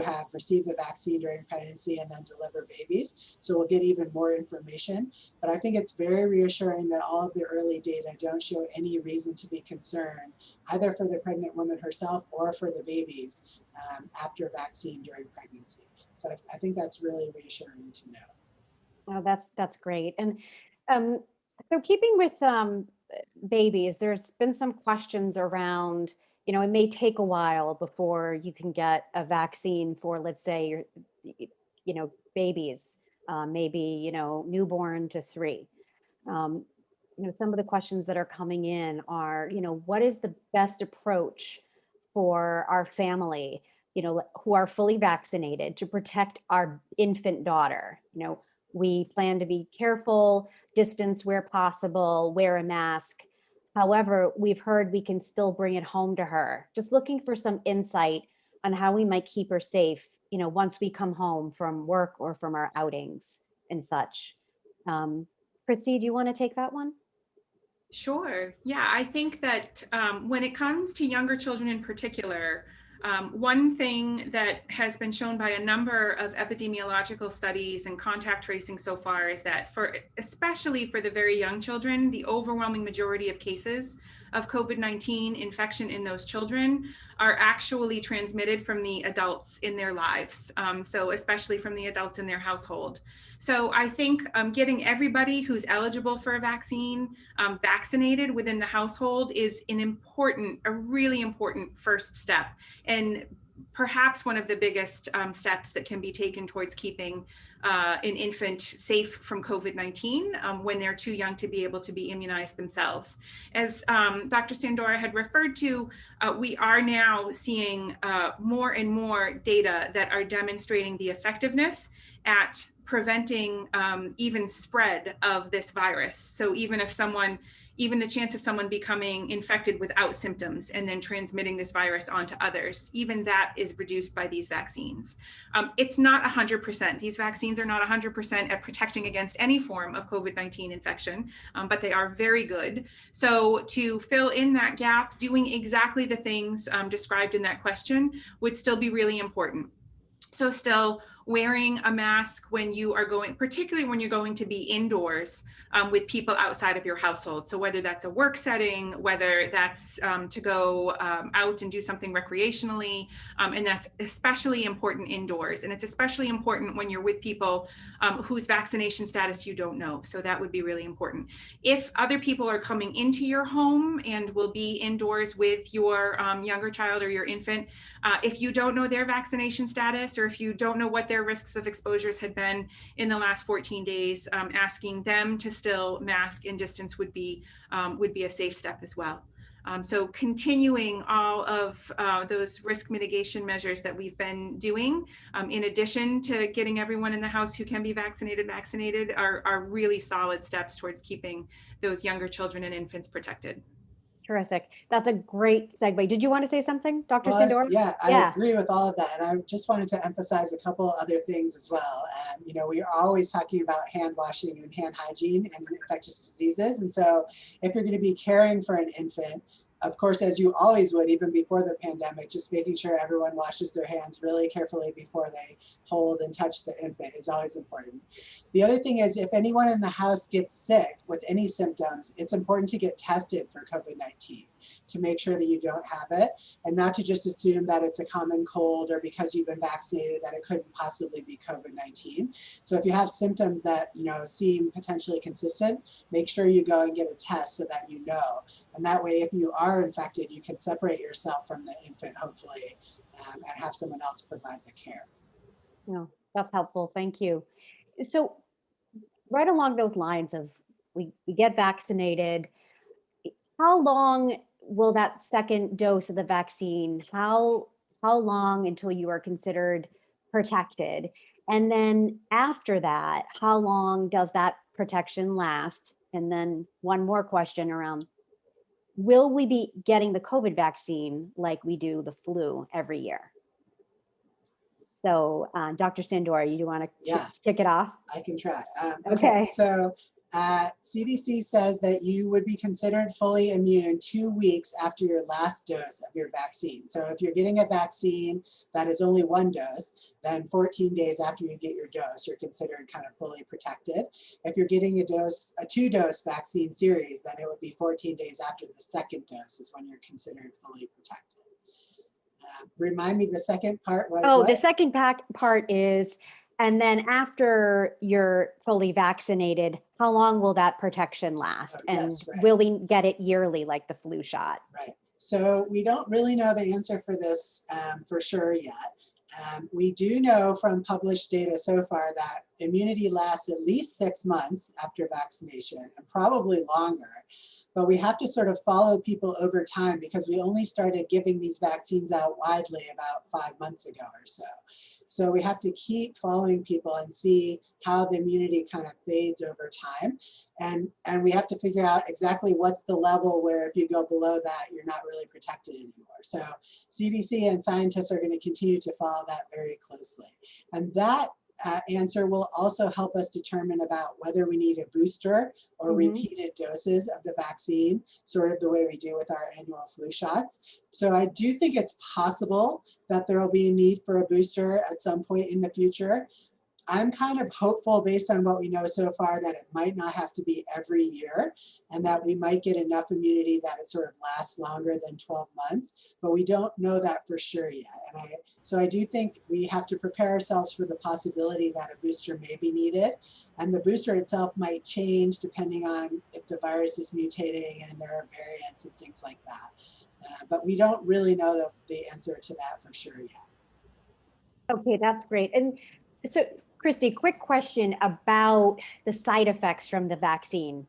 have received the vaccine during pregnancy and then deliver babies. So we'll get even more information. But I think it's very reassuring that all of the early data don't show any reason to be concerned, either for the pregnant woman herself or for the babies after vaccine during pregnancy. So I think that's really reassuring to know. Oh, that's great. And so keeping with babies, there's been some questions around, it may take a while before you can get a vaccine for, let's say, your, babies, maybe, newborn to 3. Some of the questions that are coming in are, what is the best approach for our family, who are fully vaccinated to protect our infant daughter? We plan to be careful, distance where possible, wear a mask. However, we've heard we can still bring it home to her. Just looking for some insight on how we might keep her safe, once we come home from work or from our outings and such. Christy, do you want to take that one? Sure. Yeah, I think that when it comes to younger children in particular, one thing that has been shown by a number of epidemiological studies and contact tracing so far is that especially for the very young children, the overwhelming majority of cases of COVID-19 infection in those children are actually transmitted from the adults in their lives. So especially from the adults in their household. So I think getting everybody who's eligible for a vaccine vaccinated within the household is a really important first step. And perhaps one of the biggest steps that can be taken towards keeping an infant safe from COVID-19 when they're too young to be able to be immunized themselves. As Dr. Sandora had referred to, we are now seeing more and more data that are demonstrating the effectiveness at preventing even spread of this virus. So even the chance of someone becoming infected without symptoms and then transmitting this virus onto others, even that is reduced by these vaccines. It's not 100%. These vaccines are not 100% at protecting against any form of COVID-19 infection, but they are very good. So to fill in that gap, doing exactly the things described in that question would still be really important. So still wearing a mask when you are going, particularly when you're going to be indoors with people outside of your household. So whether that's a work setting, whether that's to go out and do something recreationally, and that's especially important indoors. And it's especially important when you're with people whose vaccination status you don't know. So that would be really important. If other people are coming into your home and will be indoors with your younger child or your infant, if you don't know their vaccination status, or if you don't know what their risks of exposures had been in the last 14 days, asking them to still mask and distance would be a safe step as well. So continuing all of those risk mitigation measures that we've been doing, in addition to getting everyone in the house who can be vaccinated, are really solid steps towards keeping those younger children and infants protected. Terrific. That's a great segue. Did you want to say something, Dr. Well, Sandora? yeah, I agree with all of that. And I just wanted to emphasize a couple other things as well. You know, we are always talking about hand washing and hand hygiene and infectious diseases. And so if you're going to be caring for an infant, of course, as you always would, even before the pandemic, just making sure everyone washes their hands really carefully before they hold and touch the infant is always important. The other thing is, if anyone in the house gets sick with any symptoms, it's important to get tested for COVID-19 to make sure that you don't have it, and not to just assume that it's a common cold or because you've been vaccinated that it couldn't possibly be COVID-19. So if you have symptoms that seem potentially consistent, make sure you go and get a test so that you know. And that way, if you are infected, you can separate yourself from the infant, hopefully, and have someone else provide the care. No, that's helpful. Thank you. So right along those lines of we get vaccinated, how long will that second dose of the vaccine, how long until you are considered protected? And then after that, how long does that protection last? And then one more question around, will we be getting the COVID vaccine like we do the flu every year? So Dr. Sandora, you want to kick it off? I can try. Okay. So CDC says that you would be considered fully immune 2 weeks after your last dose of your vaccine. So if you're getting a vaccine that is only one dose, then 14 days after you get your dose, you're considered kind of fully protected. If you're getting a 2-dose vaccine series, then it would be 14 days after the second dose is when you're considered fully protected. Remind me, the second part was what? The second part is, and then after you're fully vaccinated, how long will that protection last? And will we get it yearly like the flu shot? Right. So we don't really know the answer for this for sure yet. We do know from published data so far that immunity lasts at least 6 months after vaccination, and probably longer. But we have to sort of follow people over time, because we only started giving these vaccines out widely about 5 months ago or so. So we have to keep following people and see how the immunity kind of fades over time. And we have to figure out exactly what's the level where if you go below that, you're not really protected anymore. So CDC and scientists are going to continue to follow that very closely. And that answer will also help us determine about whether we need a booster or repeated doses of the vaccine, sort of the way we do with our annual flu shots. So I do think it's possible that there will be a need for a booster at some point in the future. I'm kind of hopeful, based on what we know so far, that it might not have to be every year, and that we might get enough immunity that it sort of lasts longer than 12 months, but we don't know that for sure yet. And so I do think we have to prepare ourselves for the possibility that a booster may be needed, and the booster itself might change depending on if the virus is mutating and there are variants and things like that. But we don't really know the answer to that for sure yet. Okay, that's great. And so, Christy, quick question about the side effects from the vaccine.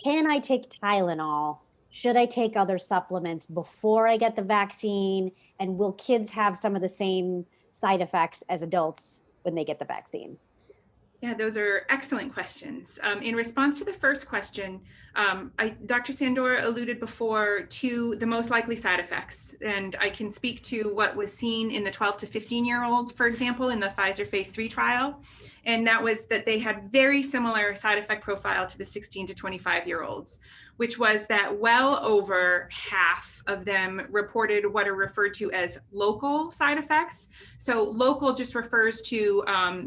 Can I take Tylenol? Should I take other supplements before I get the vaccine? And will kids have some of the same side effects as adults when they get the vaccine? Yeah, those are excellent questions. In response to the first question, Dr. Sandora alluded before to the most likely side effects, and I can speak to what was seen in the 12 to 15-year-olds, for example, in the Pfizer phase 3 trial, and that was that they had very similar side effect profile to the 16 to 25-year-olds, which was that well over half of them reported what are referred to as local side effects. So local just refers to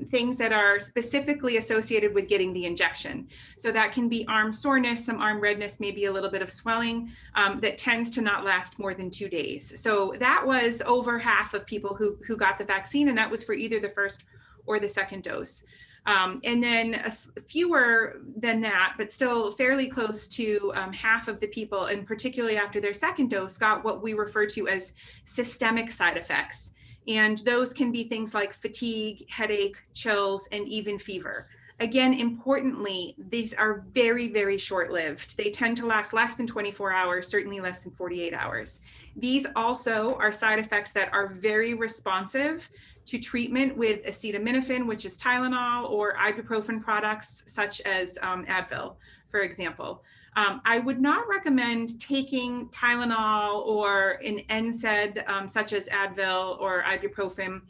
things that are specifically associated with getting the injection. So that can be arm soreness, some arm redness, maybe a little bit of swelling that tends to not last more than 2 days. So that was over half of people who got the vaccine, and that was for either the first or the second dose. And then fewer than that, but still fairly close to half of the people, and particularly after their second dose, got what we refer to as systemic side effects. And those can be things like fatigue, headache, chills, and even fever. Again, importantly, these are very, very short-lived. They tend to last less than 24 hours, certainly less than 48 hours. These also are side effects that are very responsive to treatment with acetaminophen, which is Tylenol, or ibuprofen products such as Advil, for example. I would not recommend taking Tylenol or an NSAID such as Advil or ibuprofen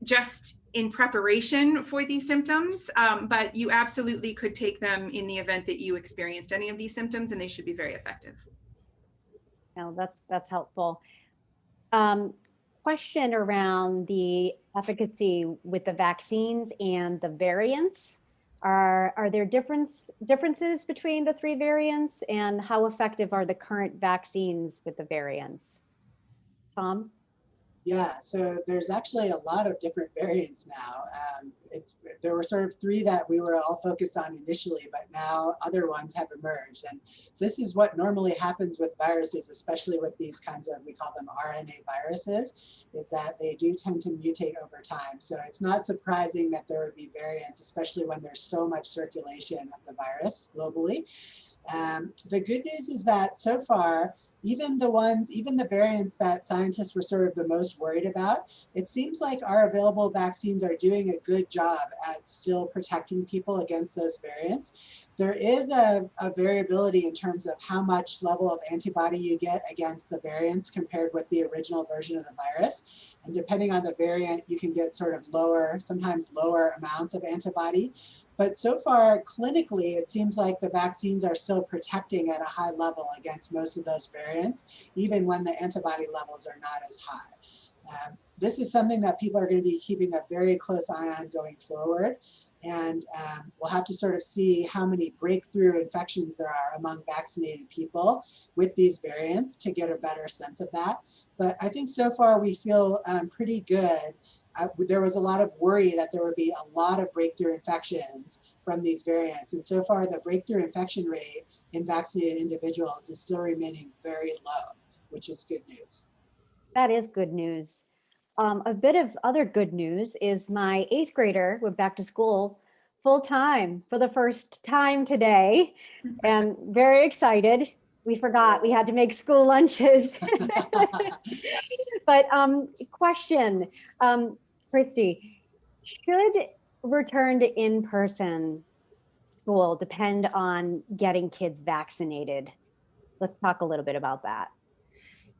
just in preparation for these symptoms, but you absolutely could take them in the event that you experienced any of these symptoms, and they should be very effective. No, that's helpful. Question around the efficacy with the vaccines and the variants. Are there differences between the 3 variants, and how effective are the current vaccines with the variants? Tom? Yeah, so there's actually a lot of different variants now. There were sort of 3 that we were all focused on initially, but now other ones have emerged. And this is what normally happens with viruses, especially with these kinds of, we call them RNA viruses, is that they do tend to mutate over time. So it's not surprising that there would be variants, especially when there's so much circulation of the virus globally. The good news is that so far, even the variants that scientists were sort of the most worried about, it seems like our available vaccines are doing a good job at still protecting people against those variants. There is a variability in terms of how much level of antibody you get against the variants compared with the original version of the virus. And depending on the variant, you can get sort of sometimes lower amounts of antibody. But so far, clinically, it seems like the vaccines are still protecting at a high level against most of those variants, even when the antibody levels are not as high. This is something that people are going to be keeping a very close eye on going forward. And we'll have to sort of see how many breakthrough infections there are among vaccinated people with these variants to get a better sense of that. But I think so far we feel pretty good. There was a lot of worry that there would be a lot of breakthrough infections from these variants. And so far, the breakthrough infection rate in vaccinated individuals is still remaining very low, which is good news. That is good news. A bit of other good news is my 8th grader went back to school full time for the first time today, and very excited. We forgot we had to make school lunches. But question, Christy, should return to in-person school depend on getting kids vaccinated? Let's talk a little bit about that.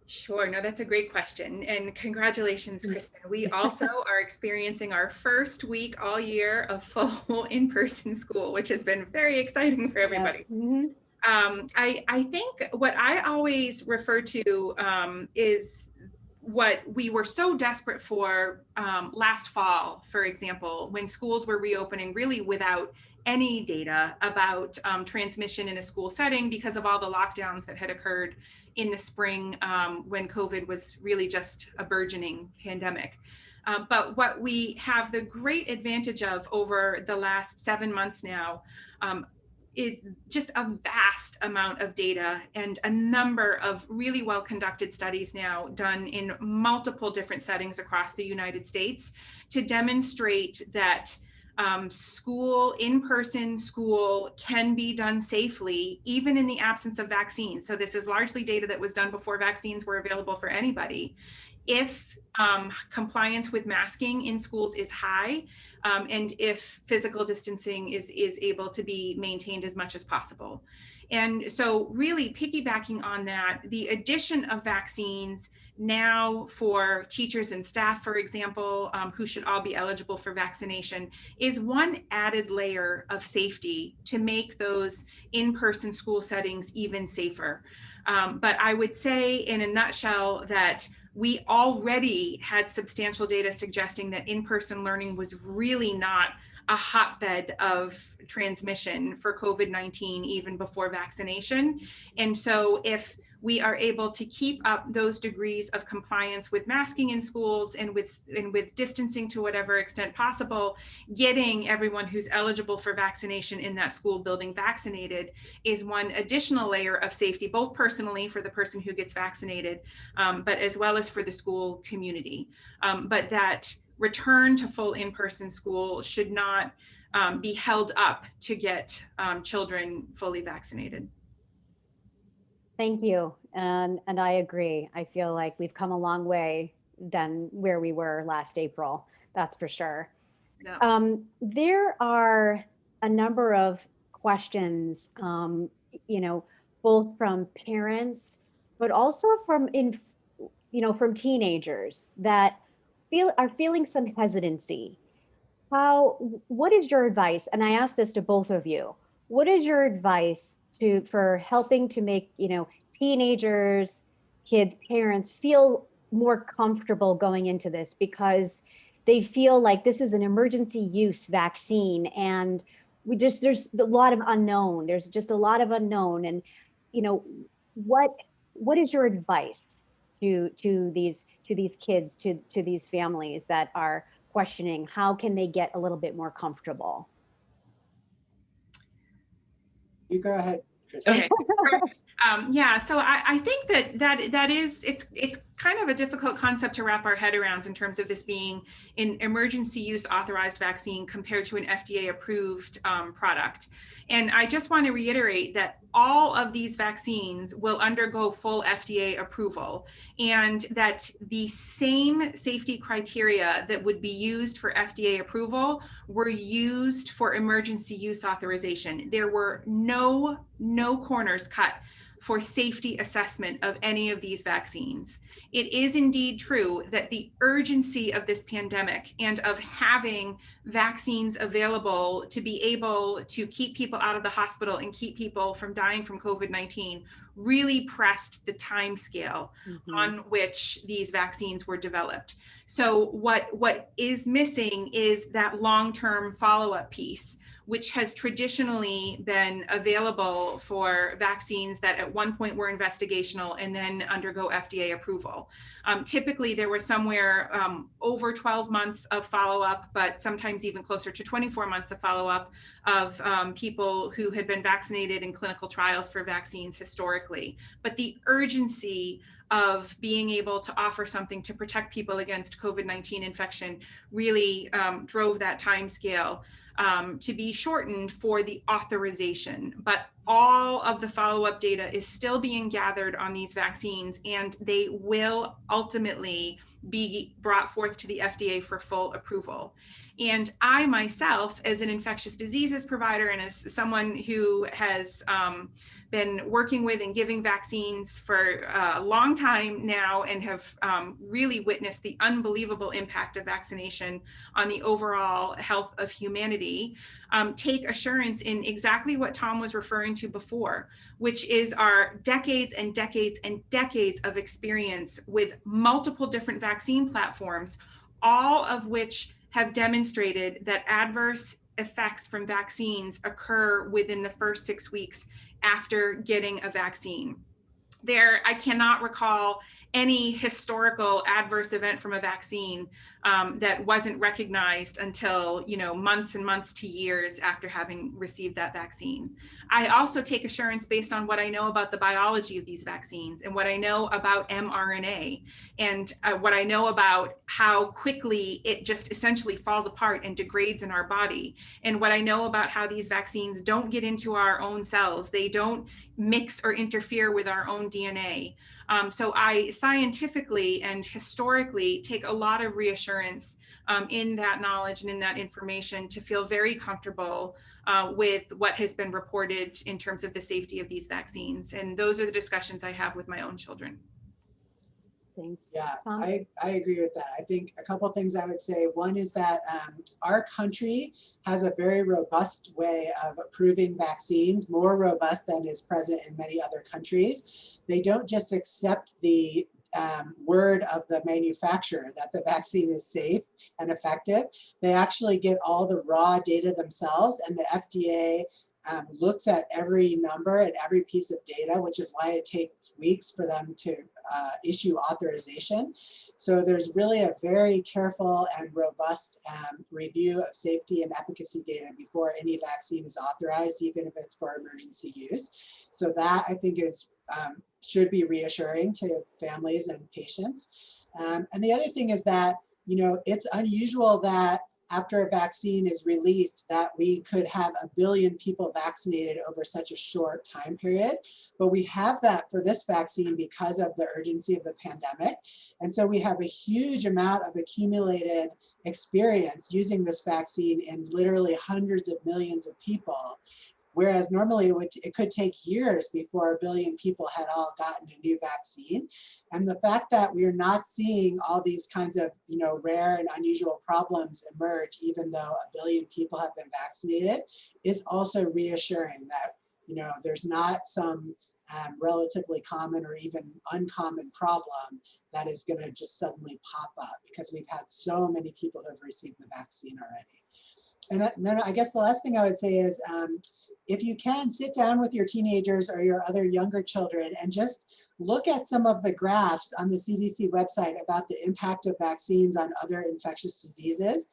Sure. No, that's a great question. And congratulations, Kristin. We also are experiencing our first week all year of full in-person school, which has been very exciting for everybody. Yeah. Mm-hmm. I think what I always refer to is what we were so desperate for last fall, for example, when schools were reopening really without any data about transmission in a school setting because of all the lockdowns that had occurred in the spring when COVID was really just a burgeoning pandemic. But what we have the great advantage of over the last 7 months now, is just a vast amount of data and a number of really well conducted studies now done in multiple different settings across the United States to demonstrate that in-person school can be done safely, even in the absence of vaccines. So this is largely data that was done before vaccines were available for anybody. If compliance with masking in schools is high, and if physical distancing is able to be maintained as much as possible. And so really piggybacking on that, the addition of vaccines now for teachers and staff, for example, who should all be eligible for vaccination, is one added layer of safety to make those in-person school settings even safer. But I would say in a nutshell that we already had substantial data suggesting that in-person learning was really not a hotbed of transmission for COVID-19 even before vaccination. And so if we are able to keep up those degrees of compliance with masking in schools and with distancing to whatever extent possible, getting everyone who's eligible for vaccination in that school building vaccinated is one additional layer of safety, both personally for the person who gets vaccinated, but as well as for the school community. But that return to full in-person school should not be held up to get children fully vaccinated. Thank you. And I agree. I feel like we've come a long way than where we were last April. That's for sure. Yeah. There are a number of questions, both from parents, but also from from teenagers that are feeling some hesitancy. What is your advice? And I ask this to both of you. What is your advice for helping to make, teenagers, kids, parents feel more comfortable going into this because they feel like this is an emergency use vaccine and there's a lot of unknown. There's just a lot of unknown. And, what is your advice to these kids, to these families that are questioning how can they get a little bit more comfortable? You go ahead, Kristin. Okay. Yeah, so I think that is, it's kind of a difficult concept to wrap our head around in terms of this being an emergency use authorized vaccine compared to an FDA approved product. And I just want to reiterate that all of these vaccines will undergo full FDA approval, and that the same safety criteria that would be used for FDA approval were used for emergency use authorization. There were no corners cut for safety assessment of any of these vaccines. It is indeed true that the urgency of this pandemic and of having vaccines available to be able to keep people out of the hospital and keep people from dying from COVID-19 really pressed the time scale on which these vaccines were developed. So what is missing is that long-term follow-up piece, which has traditionally been available for vaccines that at one point were investigational and then undergo FDA approval. Typically, there was somewhere over 12 months of follow-up, but sometimes even closer to 24 months of follow-up of people who had been vaccinated in clinical trials for vaccines historically. But the urgency of being able to offer something to protect people against COVID-19 infection really drove that time scale to be shortened for the authorization. But all of the follow-up data is still being gathered on these vaccines, and they will ultimately be brought forth to the FDA for full approval. And I myself, as an infectious diseases provider and as someone who has been working with and giving vaccines for a long time now and have really witnessed the unbelievable impact of vaccination on the overall health of humanity, take assurance in exactly what Tom was referring to before, which is our decades and decades and decades of experience with multiple different vaccine platforms, all of which have demonstrated that adverse effects from vaccines occur within the first 6 weeks after getting a vaccine. I cannot recall any historical adverse event from a vaccine that wasn't recognized until, months and months to years after having received that vaccine. I also take assurance based on what I know about the biology of these vaccines and what I know about mRNA and what I know about how quickly it just essentially falls apart and degrades in our body, and what I know about how these vaccines don't get into our own cells. They don't mix or interfere with our own DNA. So I scientifically and historically take a lot of reassurance in that knowledge and in that information to feel very comfortable with what has been reported in terms of the safety of these vaccines. And those are the discussions I have with my own children. Thanks. Yeah, Tom? I agree with that. I think a couple of things I would say. One is that our country has a very robust way of approving vaccines, more robust than is present in many other countries. They don't just accept the word of the manufacturer that the vaccine is safe and effective. They actually get all the raw data themselves, and the FDA looks at every number and every piece of data, which is why it takes weeks for them to issue authorization. So there's really a very careful and robust review of safety and efficacy data before any vaccine is authorized, even if it's for emergency use. So that, I think, is should be reassuring to families and patients. And the other thing is that, it's unusual that after a vaccine is released that we could have 1 billion people vaccinated over such a short time period. But we have that for this vaccine because of the urgency of the pandemic. And so we have a huge amount of accumulated experience using this vaccine in literally hundreds of millions of people. Whereas normally it could take years before 1 billion people had all gotten a new vaccine. And the fact that we're not seeing all these kinds of rare and unusual problems emerge, even though 1 billion people have been vaccinated, is also reassuring that there's not some relatively common or even uncommon problem that is going to just suddenly pop up, because we've had so many people who have received the vaccine already. And then I guess the last thing I would say is, if you can, sit down with your teenagers or your other younger children and just look at some of the graphs on the CDC website about the impact of vaccines on other infectious diseases.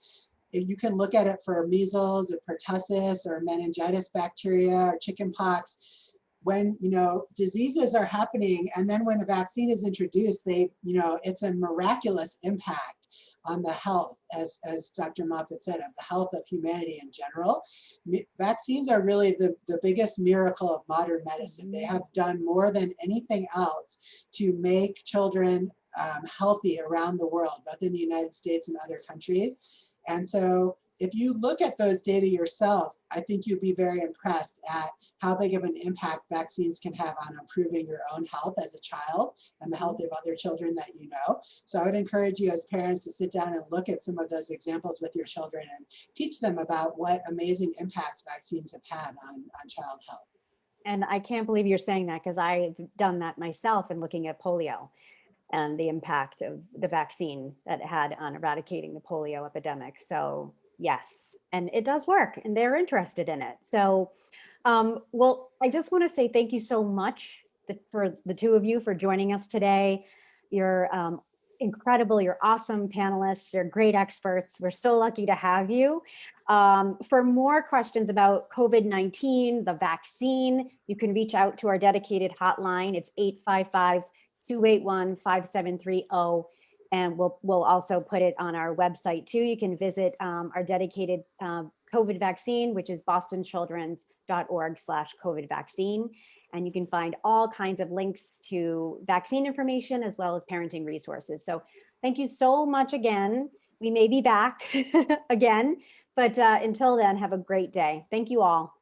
If you can look at it for measles or pertussis or meningitis bacteria or chickenpox. When diseases are happening, and then when a vaccine is introduced, it's a miraculous impact on the health, as Dr. Moffitt said, of the health of humanity in general. Vaccines are really the biggest miracle of modern medicine. They have done more than anything else to make children healthy around the world, both in the United States and other countries. And so if you look at those data yourself, I think you'd be very impressed at how big of an impact vaccines can have on improving your own health as a child and the health of other children that you know. So I would encourage you as parents to sit down and look at some of those examples with your children and teach them about what amazing impacts vaccines have had on child health. And I can't believe you're saying that, because I've done that myself in looking at polio and the impact of the vaccine that it had on eradicating the polio epidemic. So yes, and it does work, and they're interested in it. So, well, I just want to say thank you so much for the two of you for joining us today. You're incredible. You're awesome panelists. You're great experts. We're so lucky to have you. For more questions about COVID-19, the vaccine, you can reach out to our dedicated hotline. It's 855-281-5730. And we'll also put it on our website too. You can visit our dedicated COVID vaccine, which is bostonchildrens.org/COVID vaccine. And you can find all kinds of links to vaccine information as well as parenting resources. So thank you so much again. We may be back again, but until then, have a great day. Thank you all.